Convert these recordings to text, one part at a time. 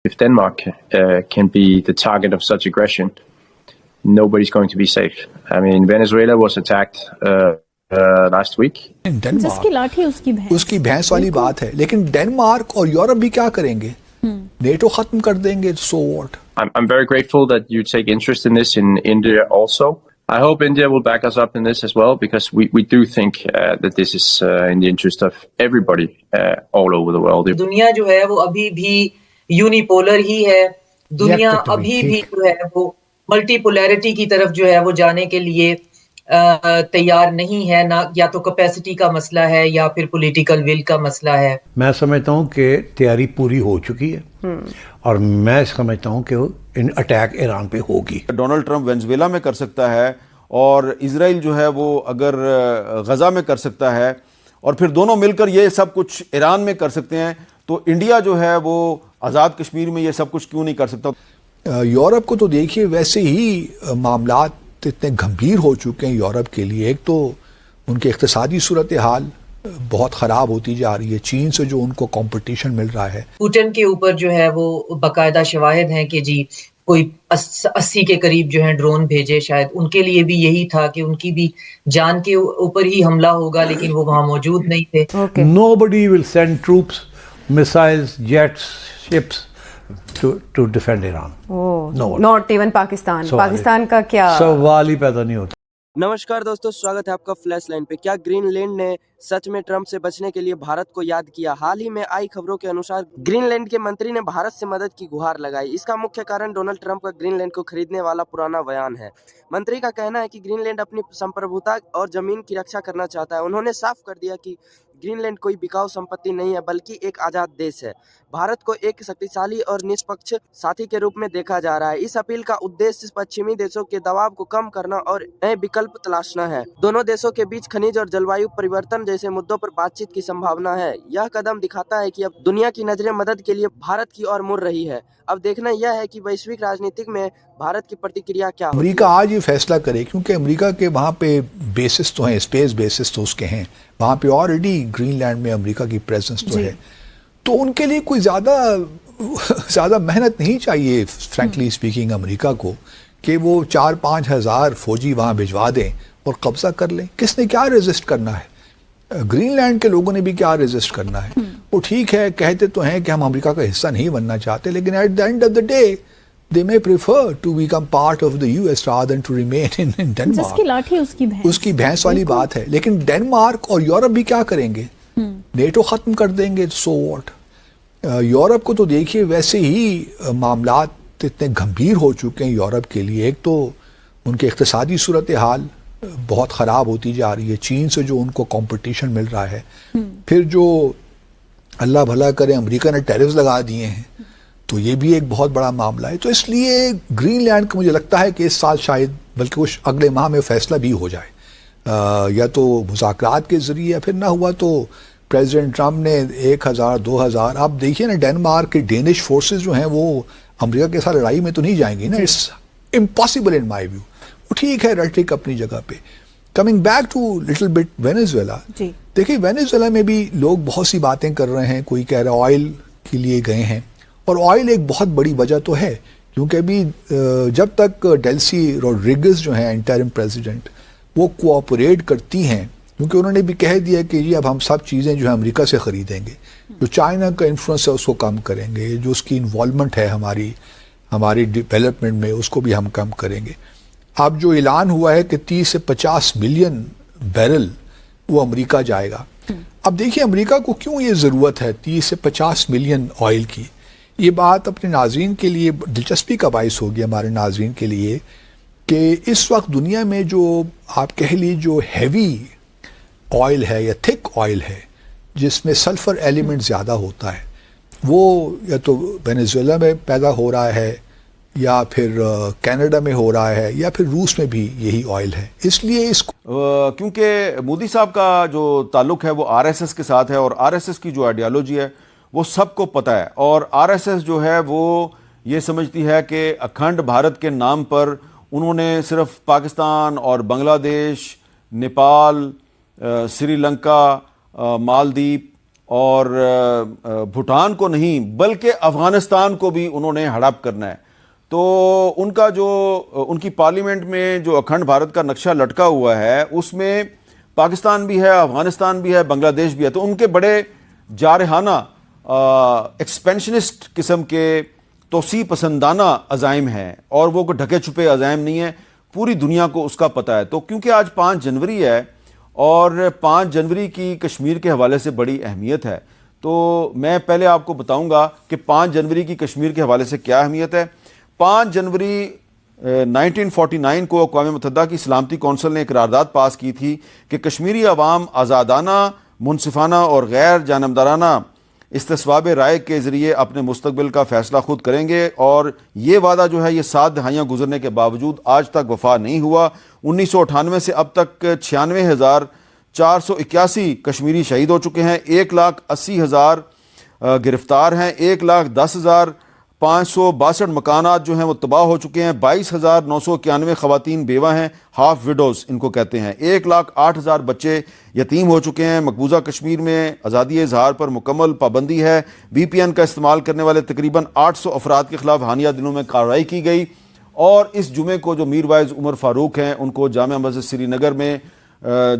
If Denmark can be the target of such aggression, nobody's going to be safe. I mean, Venezuela was attacked last week. जिसकी लाठी उसकी भैंस वाली बात है, लेकिन डेनमार्क और यूरोप भी क्या करेंगे? नेटो खत्म कर देंगे, so what? I'm very grateful that you take interest in this in India also. I hope India will back us up in this as well, because we do think that this is in the interest of everybody all over the world. दुनिया जो है वो अभी भी unipolar ही है. दुनिया अभी भी जो है वो मल्टीपोलैरिटी की तरफ जो है वो जाने के लिए तैयार नहीं है. ना या तो कैपेसिटी का मसला है या फिर पॉलिटिकल विल का मसला है. मैं समझता हूँ कि तैयारी पूरी हो चुकी है और मैं समझता हूँ कि इन अटैक ईरान पे होगी. डोनाल्ड ट्रंप वेनेजुएला में कर सकता है और इजराइल जो है वो अगर गजा में कर सकता है और फिर दोनों मिलकर ये सब कुछ ईरान में कर सकते हैं, तो इंडिया जो है वो आज़ाद कश्मीर में ये सब कुछ क्यों नहीं कर सकता? यूरोप को तो देखिए वैसे ही मामलात इतने गंभीर हो चुके हैं यूरोप के लिए. एक तो उनकी इक्तिसादी सूरत हाल बहुत ख़राब होती जा रही है, चीन से जो उनको कंपटीशन मिल रहा है. पुतिन के ऊपर जो है वो बाकायदा शवाहिद हैं कि जी कोई 80 के करीब जो है ड्रोन भेजे. शायद उनके लिए भी यही था कि उनकी भी जान के ऊपर ही हमला होगा, लेकिन वो वहाँ मौजूद नहीं थे. Nobody will send troops, missiles, jets, ships to defend Iran. No, not even Pakistan. Pakistan का क्या सवाल ही पैदा नहीं होता. नमस्कार दोस्तों, स्वागत है आपका फ्लैश लाइन पे. क्या ग्रीनलैंड ने सच में ट्रंप से बचने के लिए भारत को याद किया? हाल ही में आई खबरों के अनुसार ग्रीनलैंड के मंत्री ने भारत से मदद की गुहार लगाई. इसका मुख्य कारण डोनाल्ड ट्रंप का ग्रीनलैंड को खरीदने वाला पुराना बयान है. मंत्री का कहना है कि ग्रीनलैंड अपनी संप्रभुता और जमीन की रक्षा करना चाहता है. उन्होंने साफ कर दिया कि ग्रीनलैंड कोई बिकाऊ संपत्ति नहीं है, बल्कि एक आजाद देश है. भारत को एक शक्तिशाली और निष्पक्ष साथी के रूप में देखा जा रहा है. इस अपील का उद्देश्य पश्चिमी देशों के दबाव को कम करना और नए विकल्प तलाशना है. दोनों देशों के बीच खनिज और जलवायु परिवर्तन जैसे मुद्दों पर बातचीत की संभावना है. यह कदम दिखाता है कि अब दुनिया की नजरें मदद के लिए भारत की ओर मुड़ रही है. अब देखना यह है कि वैश्विक राजनीतिक में भारत की प्रतिक्रिया क्या होगी. अमेरिका आज ये फैसला करे, क्योंकि अमेरिका के वहाँ पे बेसिस तो हैं, स्पेस बेसिस तो उसके हैं वहाँ पे ऑलरेडी. ग्रीनलैंड में अमेरिका की प्रेजेंस तो है, तो उनके लिए कोई ज़्यादा मेहनत नहीं चाहिए फ्रैंकली स्पीकिंग अमेरिका को कि वो 4-5 हज़ार फौजी वहाँ भिजवा दें और कब्जा कर लें. किसने क्या रेजिस्ट करना है? ग्रीनलैंड के लोगों ने भी क्या रेजिस्ट करना है? वो ठीक है, कहते तो हैं कि हम अमेरिका का हिस्सा नहीं बनना चाहते, लेकिन at the end of the day they may prefer to become part of the US rather than to remain in Denmark. जिसकी लाठी उसकी भैंस वाली बात है. लेकिन डेनमार्क और यूरोप भी क्या करेंगे? नेटो खत्म कर देंगे, so what? यूरोप को तो देखिए वैसे ही मामलात इतने गंभीर हो चुके हैं यूरोप के लिए. एक तो उनकी इक्तिसादी सूरत हाल बहुत ख़राब होती जा रही है, चीन से जो उनको कंपटीशन मिल रहा है. फिर जो अल्लाह भला करे अमेरिका ने टैरिफ्स लगा दिए हैं, तो ये भी एक बहुत बड़ा मामला है. तो इसलिए ग्रीनलैंड को मुझे लगता है कि इस साल शायद बल्कि कुछ अगले माह में फैसला भी हो जाए, या तो मुज़ाकरात के ज़रिए, या फिर ना हुआ तो प्रेसिडेंट ट्रंप ने 1000-2000. आप देखिए ना, डेनमार्क के डेनिश फोर्सेस जो हैं वो अमेरिका के साथ लड़ाई में तो नहीं जाएंगी ना. It's impossible in my view. वो ठीक है, रेटरिक अपनी जगह पे. Coming back to little bit Venezuela, देखिए वेनेजुएला में भी लोग बहुत सी बातें कर रहे हैं. कोई कह रहा है ऑयल के लिए गए हैं, और ऑयल एक बहुत बड़ी वजह तो है, क्योंकि अभी जब तक डेल्सी रोड्रिगेज जो हैं इंटरिम प्रेसिडेंट, वो कोऑपरेट करती हैं, क्योंकि उन्होंने भी कह दिया कि जी अब हम सब चीज़ें जो है अमेरिका से ख़रीदेंगे, जो चाइना का इन्फ्लुएंस है उसको कम करेंगे, जो उसकी इन्वॉल्वमेंट है हमारी डेवलपमेंट में उसको भी हम कम करेंगे. अब जो ऐलान हुआ है कि 30 से 50 मिलियन बैरल वो अमेरिका जाएगा. अब देखिए अमेरिका को क्यों ये ज़रूरत है 30 से 50 मिलियन ऑयल की. ये बात अपने नाज़रीन के लिए दिलचस्पी का बाइस होगी, हमारे नाज़रीन के लिए, कि इस वक्त दुनिया में जो आप कह लीजिए जो हैवी ऑयल है या थिक ऑयल है, जिसमें सल्फ़र एलिमेंट ज़्यादा होता है, वो या तो वेनेजुएला में पैदा हो रहा है, या फिर कनाडा में हो रहा है, या फिर रूस में भी यही ऑयल है. इसलिए इसको क्योंकि मोदी साहब का जो ताल्लुक़ है वो आरएसएस के साथ है, और आरएसएस की जो आइडियोलॉजी है वो सबको पता है. और आरएसएस जो है वो ये समझती है कि अखंड भारत के नाम पर उन्होंने सिर्फ पाकिस्तान और बांग्लादेश, नेपाल, श्रीलंका, मालदीव اور بھوٹان کو نہیں بلکہ افغانستان کو بھی انہوں نے ہڑپ کرنا ہے. تو ان کا جو ان کی پارلیمنٹ میں جو اکھنڈ بھارت کا نقشہ لٹکا ہوا ہے اس میں پاکستان بھی ہے, افغانستان بھی ہے, بنگلہ دیش بھی ہے. تو ان کے بڑے جارحانہ ایکسپینشنسٹ قسم کے توسیع پسندانہ عزائم ہیں اور وہ ڈھکے چھپے عزائم نہیں ہیں, پوری دنیا کو اس کا پتہ ہے. تو کیونکہ آج 5 جنوری ہے اور 5 جنوری کی کشمیر کے حوالے سے بڑی اہمیت ہے, تو میں پہلے آپ کو بتاؤں گا کہ 5 جنوری کی کشمیر کے حوالے سے کیا اہمیت ہے. 5 جنوری 1949 کو اقوام متحدہ کی سلامتی کونسل نے قرارداد پاس کی تھی کہ کشمیری عوام آزادانہ, منصفانہ اور غیر جانبدارانہ استصواب رائے کے ذریعے اپنے مستقبل کا فیصلہ خود کریں گے. اور یہ وعدہ جو ہے یہ 7 دہائیاں گزرنے کے باوجود آج تک وفا نہیں ہوا. 1998 سے اب تک 96,481 کشمیری شہید ہو چکے ہیں, 1,80,000 گرفتار ہیں, 1,10,562 مکانات جو ہیں وہ تباہ ہو چکے ہیں, 22,991 خواتین بیوہ ہیں, ہاف وڈوز ان کو کہتے ہیں, 1,08,000 بچے یتیم ہو چکے ہیں. مقبوضہ کشمیر میں آزادی اظہار پر مکمل پابندی ہے. وی پی این کا استعمال کرنے والے تقریباً 800 افراد کے خلاف حالیہ دنوں میں کارروائی کی گئی. اور اس جمعے کو جو میر وائز عمر فاروق ہیں ان کو جامع مسجد سری نگر میں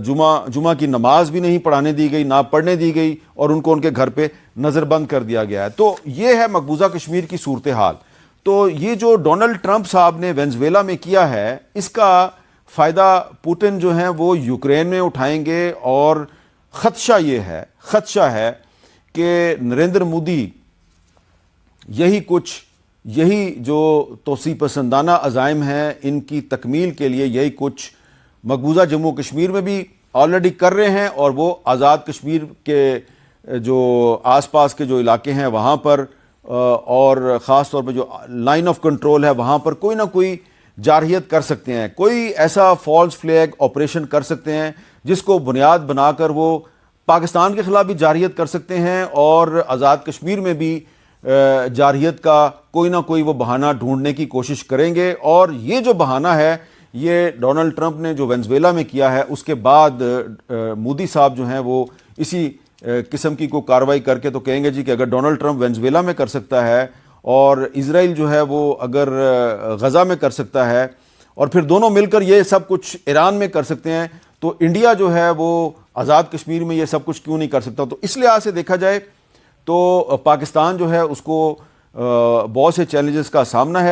جمعہ کی نماز بھی نہیں پڑھانے دی گئی, نہ پڑھنے دی گئی, اور ان کو ان کے گھر پہ نظر بند کر دیا گیا ہے. تو یہ ہے مقبوضہ کشمیر کی صورتحال. تو یہ جو ڈونلڈ ٹرمپ صاحب نے وینزویلا میں کیا ہے اس کا فائدہ پوٹن جو ہیں وہ یوکرین میں اٹھائیں گے. اور خدشہ ہے کہ نریندر مودی یہی جو توسیع پسندانہ عزائم ہیں ان کی تکمیل کے لیے یہی کچھ مقبوضہ جموں کشمیر میں بھی آلریڈی کر رہے ہیں, اور وہ آزاد کشمیر کے جو آس پاس کے جو علاقے ہیں وہاں پر اور خاص طور پہ جو لائن آف کنٹرول ہے وہاں پر کوئی نہ کوئی جارحیت کر سکتے ہیں, کوئی ایسا فالس فلیگ آپریشن کر سکتے ہیں جس کو بنیاد بنا کر وہ پاکستان کے خلاف بھی جارحیت کر سکتے ہیں اور آزاد کشمیر میں بھی جارحیت کا کوئی نہ کوئی وہ بہانہ ڈھونڈنے کی کوشش کریں گے. اور یہ جو بہانہ ہے یہ ڈونلڈ ٹرمپ نے جو وینزویلا میں کیا ہے اس کے بعد مودی صاحب جو ہیں وہ اسی قسم کی کوئی کارروائی کر کے تو کہیں گے جی کہ اگر ڈونلڈ ٹرمپ وینزویلا میں کر سکتا ہے اور اسرائیل جو ہے وہ اگر غزہ میں کر سکتا ہے اور پھر دونوں مل کر یہ سب کچھ ایران میں کر سکتے ہیں, تو انڈیا جو ہے وہ آزاد کشمیر میں یہ سب کچھ کیوں نہیں کر سکتا. تو اس لحاظ سے دیکھا جائے تو پاکستان جو ہے اس کو بہت سے چیلنجز کا سامنا ہے.